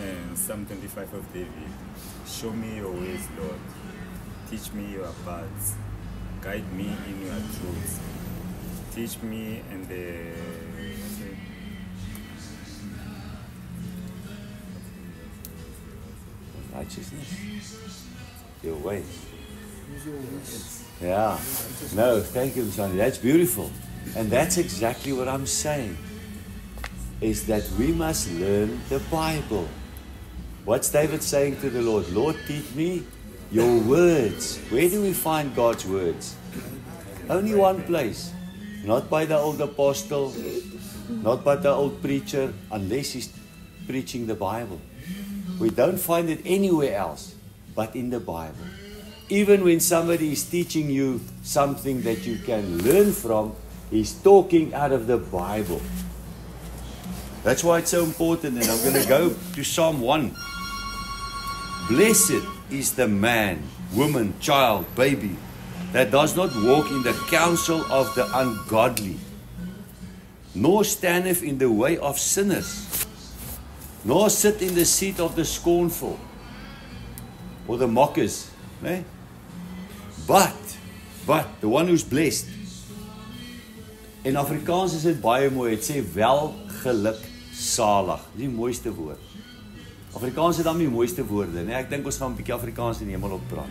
And Psalm 25 of David. Show me your ways, Lord. Teach me your paths. Guide me in your truth. Teach me and righteousness. Your ways. Yeah. No, thank you, Sonny. That's beautiful. And that's exactly what I'm saying. Is that we must learn the Bible. What's David saying to the Lord? Lord, teach me your words. Where do we find God's words? Only one place. Not by the old apostle, not by the old preacher, unless he's preaching the Bible. We don't find it anywhere else but in the Bible. Even when somebody is teaching you something that you can learn from, he's talking out of the Bible. That's why it's so important. And I'm going to go to Psalm 1. Blessed is the man, woman, child, baby, that does not walk in the counsel of the ungodly, nor standeth in the way of sinners, nor sit in the seat of the scornful, or the mockers. Nee? But, the one who's blessed. In Afrikaans is dit baie mooi. Het sê welgeluksalig. Dis die mooiste woord. Afrikaans het dan die mooiste woorde, nee? Ek dink ons gaan 'n bietjie Afrikaans in die hemel op praat.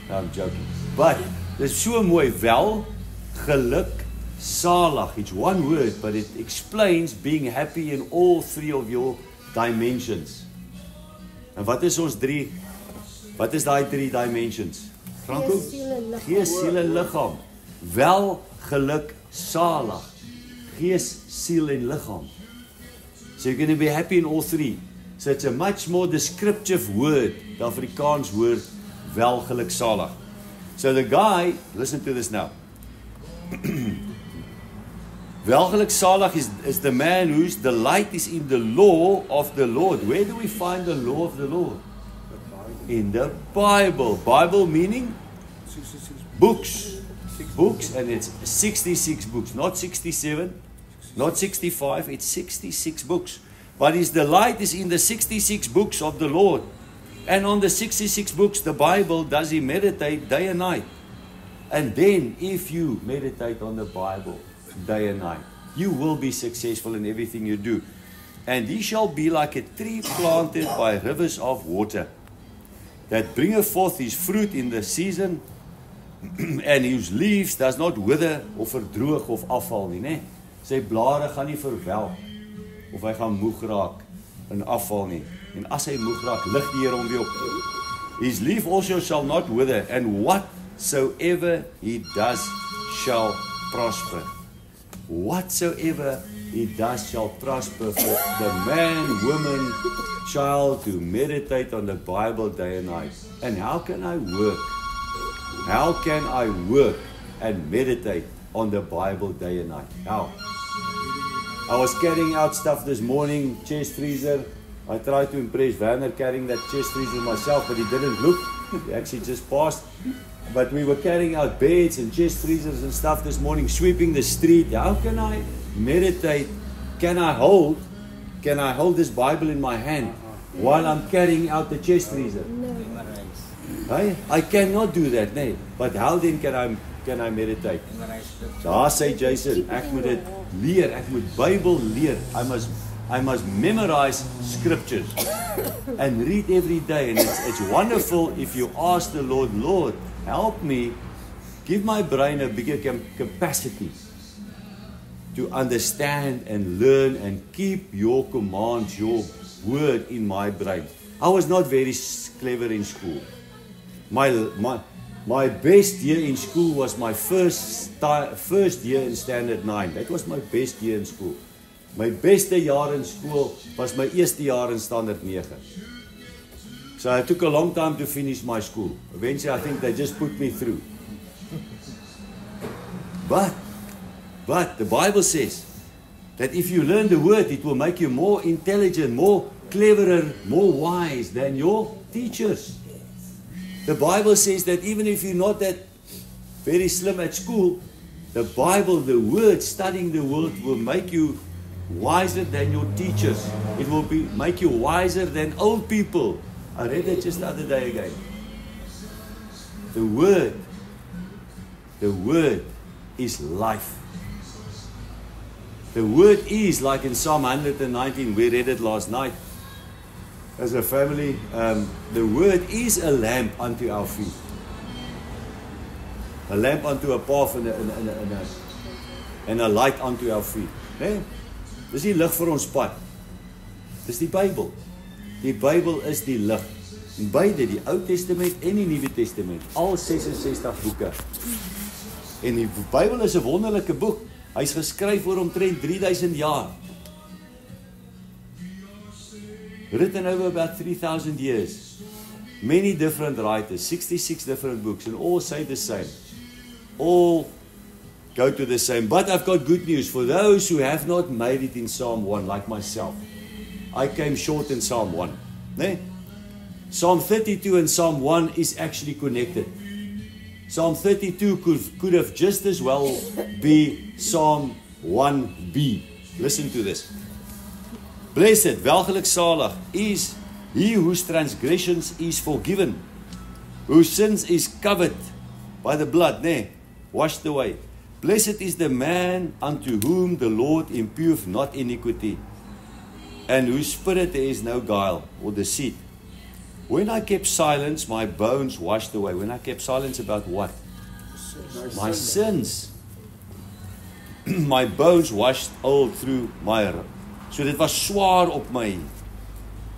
No, I'm joking. But dis so mooi, welgeluksalig. It's one word, but it explains being happy in all three of your dimensions. En wat is ons drie? Wat is daai drie dimensions? Franco? Gees, siel en liggaam. Welgeluksalig. Gees, siel en liggaam. So you're going to be happy in all three. So it's a much more descriptive word, the Afrikaans word, welgeluksalig. So the guy, listen to this now. Welgeluksalig is the man whose delight is in the law of the Lord. Where do we find the law of the Lord? In the Bible. Bible meaning? Books. Books, and it's 66 books. Not 67, not 65, it's 66 books. But his delight is in the 66 books of the Lord. And on the 66 books, the Bible, does he meditate day and night. And then, if you meditate on the Bible day and night, you will be successful in everything you do. And he shall be like a tree planted by rivers of water, that bringeth forth his fruit in the season, and whose leaves does not wither of verdroog of afval nie, né? Sy blare gaan nie verwelk of hy gaan moeg raak en afval nie. En as hy moeg raak, lig die Here hom weer op. His leaf also shall not wither, and whatsoever he does shall prosper. Whatsoever he does shall prosper for the man, woman, child who meditate on the Bible day and night. And how can I work? How can I work and meditate on the Bible day and night? How? I was carrying out stuff this morning, chest freezer. I tried to impress Werner carrying that chest freezer myself, but he didn't look. He actually just passed. But we were carrying out beds and chest freezers and stuff this morning, sweeping the street. How can I meditate? Can I hold this Bible in my hand while I'm carrying out the chest freezer? Hey? I cannot do that, nee. But how then can I meditate? Daar sê Jason, ek moet dit leer, ek moet Bybel leer. I must memorize scriptures and read every day. And it's wonderful if you ask the Lord, Lord, help me, give my brain a bigger capacity to understand and learn and keep your commands, your word in my brain. I was not very clever in school. My best year in school was my first year in standard 9. That was my best year in school. My beste jaar in school was my eerste jaar in standard 9. So it took a long time to finish my school. Eventually I think they just put me through. But the Bible says that if you learn the word, it will make you more intelligent, more cleverer, more wise than your teachers. The Bible says that even if you're not that very slim at school, the Bible, the word, studying the word will make you wiser than your teachers. It will make you wiser than old people. I read that just the other day again. The word is life. The word is, like in Psalm 119, we read it last night as a family, the word is a lamp unto our feet. A lamp unto a path and a light unto our feet. Nee? Dis die lig vir ons pad. Dis die Bybel. Die Bybel is die lig. En beide, die Ou Testament en die Nuwe Testament, al 66 boeke. En die Bybel is 'n wonderlike boek. Hy's geskryf oor omtrent 3000 jaar. Written over about 3,000 years. Many different writers, 66 different books, and all say the same. All go to the same. But I've got good news for those who have not made it in Psalm 1, like myself. I came short in Psalm 1. Nee? Psalm 32 and Psalm 1 is actually connected. Psalm 32 could have just as well be Psalm 1b. Listen to this. Blessed, welgeluksalig is he whose transgressions is forgiven, whose sins is covered by the blood, washed away. Blessed is the man unto whom the Lord imputeth not iniquity, and whose spirit there is no guile or deceit. When I kept silence, my bones washed away. When I kept silence about what? My sins. My bones washed all through my. So dit was swaar op my.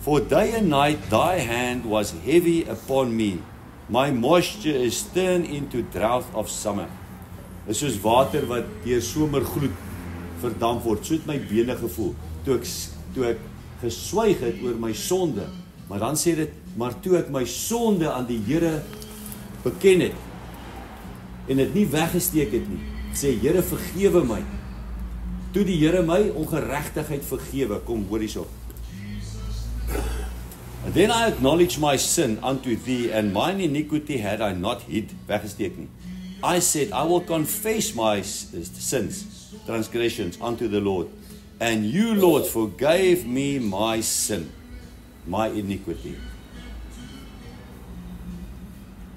For day and night thy hand was heavy upon me. My moisture is turned into drought of summer. Dit is soos water wat deur somergloed verdamp word. So het my bene gevoel toe ek geswyg het oor my sonde. Maar dan sê dit, maar toe ek my sonde aan die Here beken het en dit nie weggesteek het nie, sê Here vergewe my. Toe die Here my ongeregtigheid vergewe, kom hoor hierso. And then I acknowledge my sin unto thee, and mine iniquity had I not hid, weggesteek nie. I said, I will confess my sins, transgressions unto the Lord, and you, Lord, forgave me my sin, my iniquity.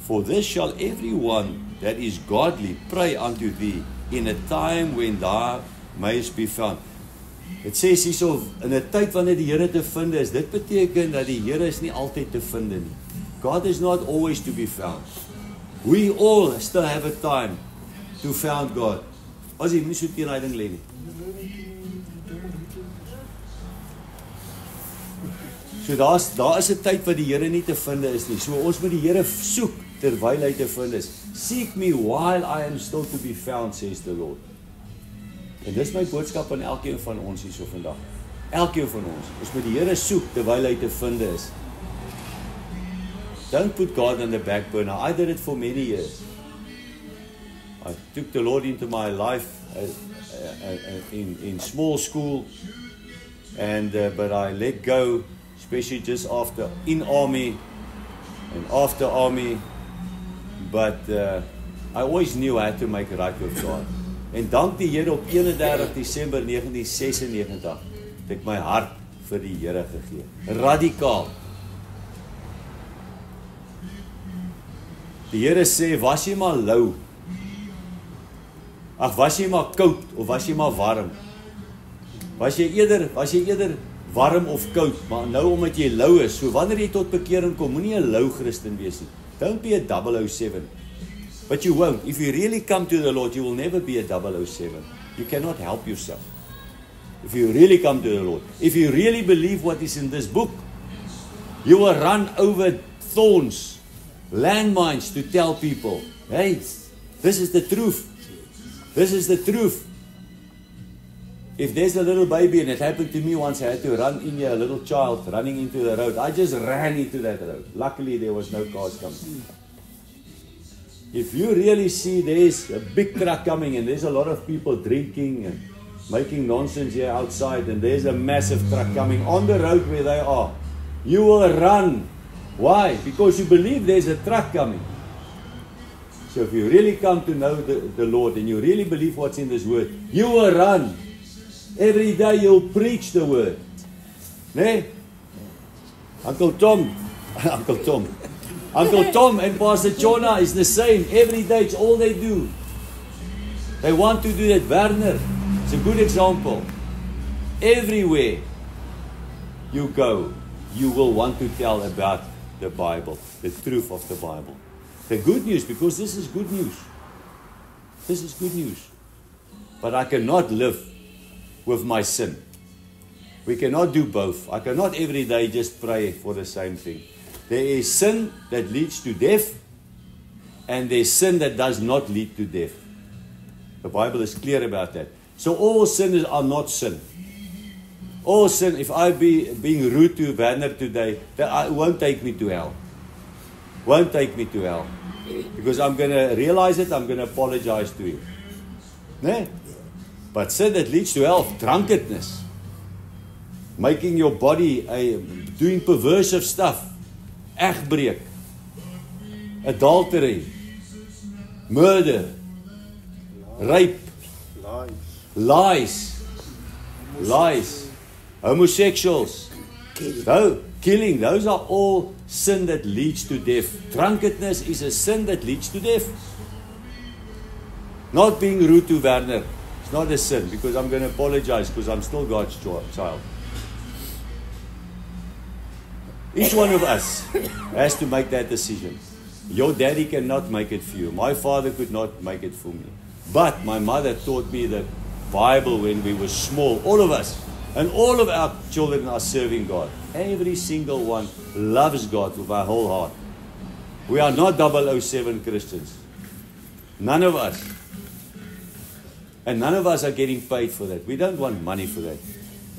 For this shall everyone that is godly pray unto thee in a time when thou mayest be found. Het sê hierso, in 'n tyd wanneer die Here te vind is, dit beteken dat die Here is nie altyd te vind nie. God is not always to be found. We all still have a time to find God. As jy nie so teen hy ding lê nie. So daar is 'n tyd wat die Here nie te vind is nie. So ons moet die Here soek terwyl hy te vind is. Seek me while I am still to be found, says the Lord. En dis my boodskap aan elkeen van ons hierso vandag. Elkeen van ons moet die Here soek terwyl hy te vind is. Don't put God on the back burner. I did it for many years. I took the Lord into my life in small school, and but I let go, especially just after in army and after army. But I always knew I had to make it right with God. En dank die Here op 31 Desember 1996 het ek my hart vir die Here gegee. Radikaal. Die Here sê, was jy maar lou? Ag, was jy maar koud of was jy maar warm? Was jy eerder warm of koud? Maar nou omdat jy lou is, so wanneer jy tot bekering kom, moenie 'n lou Christen wees nie. Don't be a 007. But you won't. If you really come to the Lord, you will never be a 007. You cannot help yourself. If you really come to the Lord, if you really believe what is in this book, you will run over thorns, landmines to tell people, hey, this is the truth. This is the truth. If there's a little baby, and it happened to me once, I had to run in here, a little child running into the road. I just ran into that road. Luckily, there was no cars coming. If you really see there's a big truck coming and there's a lot of people drinking and making nonsense here outside, and there's a massive truck coming on the road where they are, you will run. Why? Because you believe there's a truck coming. So if you really come to know the Lord and you really believe what's in this word, you will run. Every day you'll preach the word. Nee? Uncle Tom and Pastor Jonah is the same. Every day, it's all they do. They want to do that. Werner, it's a good example. Everywhere you go, you will want to tell about the Bible, the truth of the Bible. The good news, because this is good news. This is good news. But I cannot live with my sin. We cannot do both. I cannot every day just pray for the same thing. There is sin that leads to death, and there is sin that does not lead to death. The Bible is clear about that. So all sinners are not sin. All sin, if I be being rude to Werner today, that won't take me to hell. Won't take me to hell. Because I'm going to realize it, I'm going to apologize to him. Nee? But sin that leads to hell, drunkenness. Making your body, doing perversive stuff. Egbreek. Adultery. Murder. Rape. Lies. Homosexuals. Killing. Those are all sin that leads to death. Drunkenness is a sin that leads to death. Not being rude to Werner. It's not a sin, because I'm going to apologize, because I'm still God's child. Each one of us has to make that decision. Your daddy cannot make it for you. My father could not make it for me. But my mother taught me the Bible when we were small. All of us. And all of our children are serving God. Every single one loves God with our whole heart. We are not 007 Christians. None of us. And none of us are getting paid for that. We don't want money for that.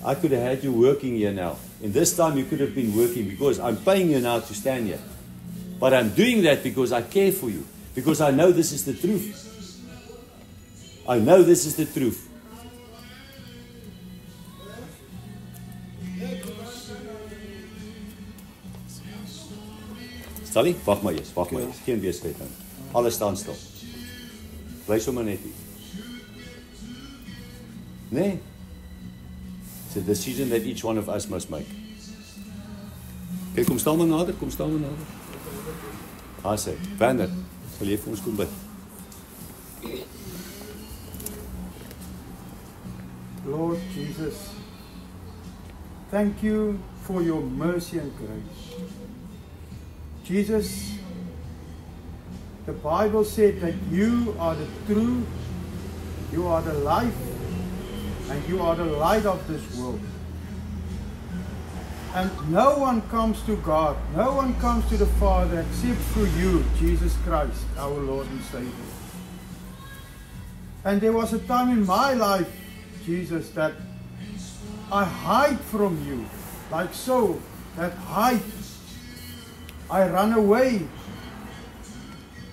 I could have had you working here now. In this time you could have been working, because I'm paying you now to stand here. But I'm doing that because I care for you. Because I know this is the truth. I know this is the truth. Sally, wag maar eers. Geen weesheid nou. Alles staan stil. Bly sommer net hier. Nee. It's a decision that each one of us must make. Okay, kom staan maar nader. Sê, Werner, sal jy vir ons kom bid? Lord Jesus, thank you for your mercy and grace. Jesus, the Bible said that you are the truth, you are the life, and you are the light of this world. And no one comes to God, no one comes to the Father except through you, Jesus Christ, our Lord and Savior. And there was a time in my life, Jesus, that I hide from you, like so, that hide. I ran away.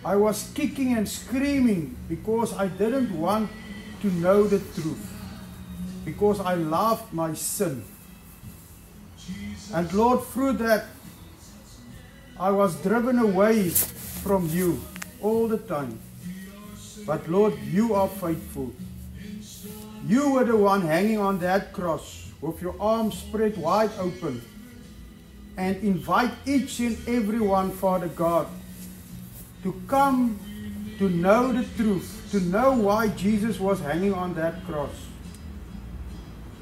I was kicking and screaming because I didn't want to know the truth. Because I loved my sin. And Lord, through that, I was driven away from you all the time. But Lord, you are faithful. You were the one hanging on that cross with your arms spread wide open, and invite each and every one, Father God, to come to know the truth, to know why Jesus was hanging on that cross.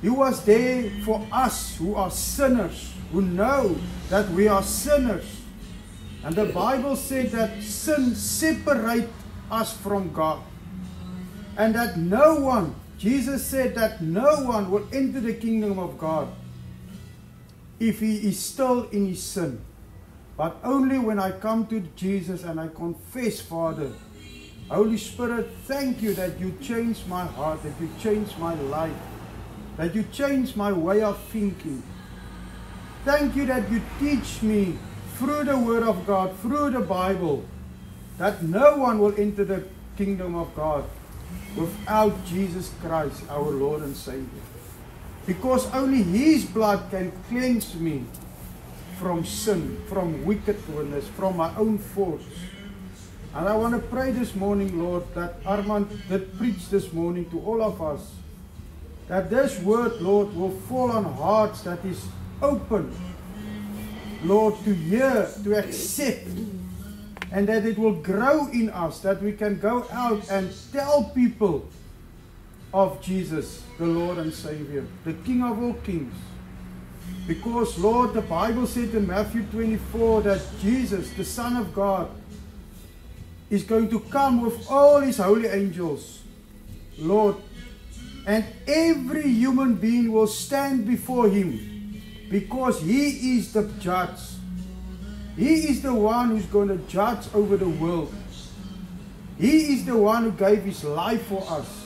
He was there for us who are sinners, who know that we are sinners. And the Bible said that sin separates us from God. And that no one, Jesus said that no one will enter the kingdom of God if he is still in his sin. But only when I come to Jesus and I confess, Father, Holy Spirit, thank you that you changed my heart, that you changed my life, that you changed my way of thinking. Thank you that you teach me through the Word of God, through the Bible, that no one will enter the kingdom of God without Jesus Christ, our Lord and Savior. Because only His blood can cleanse me from sin, from wickedness, from my own faults. And I want to pray this morning, Lord, that Armand did preach this morning to all of us, that this word, Lord, will fall on hearts that is open, Lord, to hear, to accept, and that it will grow in us, that we can go out and tell people of Jesus, the Lord and Savior, the King of all kings. Because, Lord, the Bible said in Matthew 24 that Jesus, the Son of God, is going to come with all His holy angels, Lord, and every human being will stand before Him, because He is the judge. He is the one who's going to judge over the world. He is the one who gave His life for us.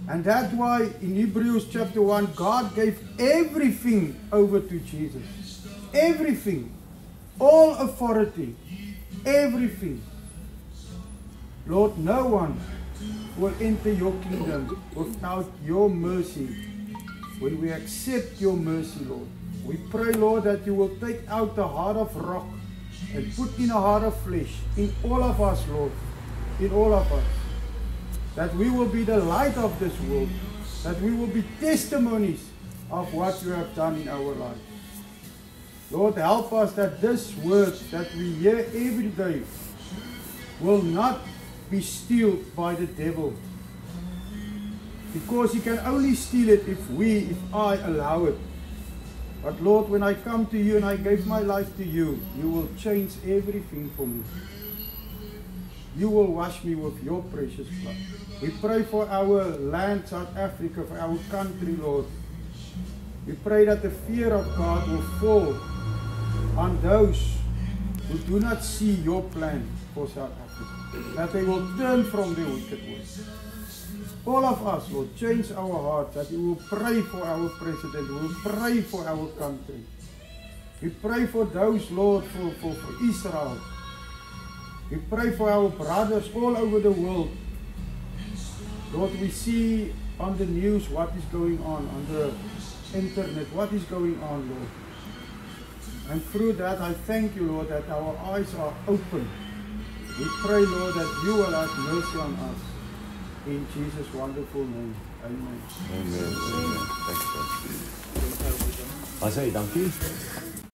And that's why in Hebrews chapter 1, God gave everything over to Jesus. Everything. All authority. Everything. Lord, no one will enter your kingdom without your mercy. When we accept your mercy, Lord, we pray, Lord, that you will take out the heart of rock and put in a heart of flesh in all of us, Lord, in all of us. That we will be the light of this world, that we will be testimonies of what you have done in our lives. Lord, help us that this word that we hear every day will not be stolen by the devil. Because he can only steal it if I allow it. But Lord, when I come to you and I gave my life to you, you will change everything for me. You will wash me with your precious blood. We pray for our land, South Africa, for our country, Lord. We pray that the fear of God will fall on those who do not see your plan for South Africa. That they will turn from their wicked ways. All of us, Lord, change our hearts, that we will pray for our president, we will pray for our country. We pray for those, Lord, for Israel. We pray for our brothers all over the world. Lord, we see on the news what is going on the internet, what is going on, Lord. And through that, I thank you, Lord, that our eyes are open. We pray, Lord, that you will have mercy on us. In Jesus' wonderful name. Amen. Amen. Amen. Thanks, God. I say, dankie.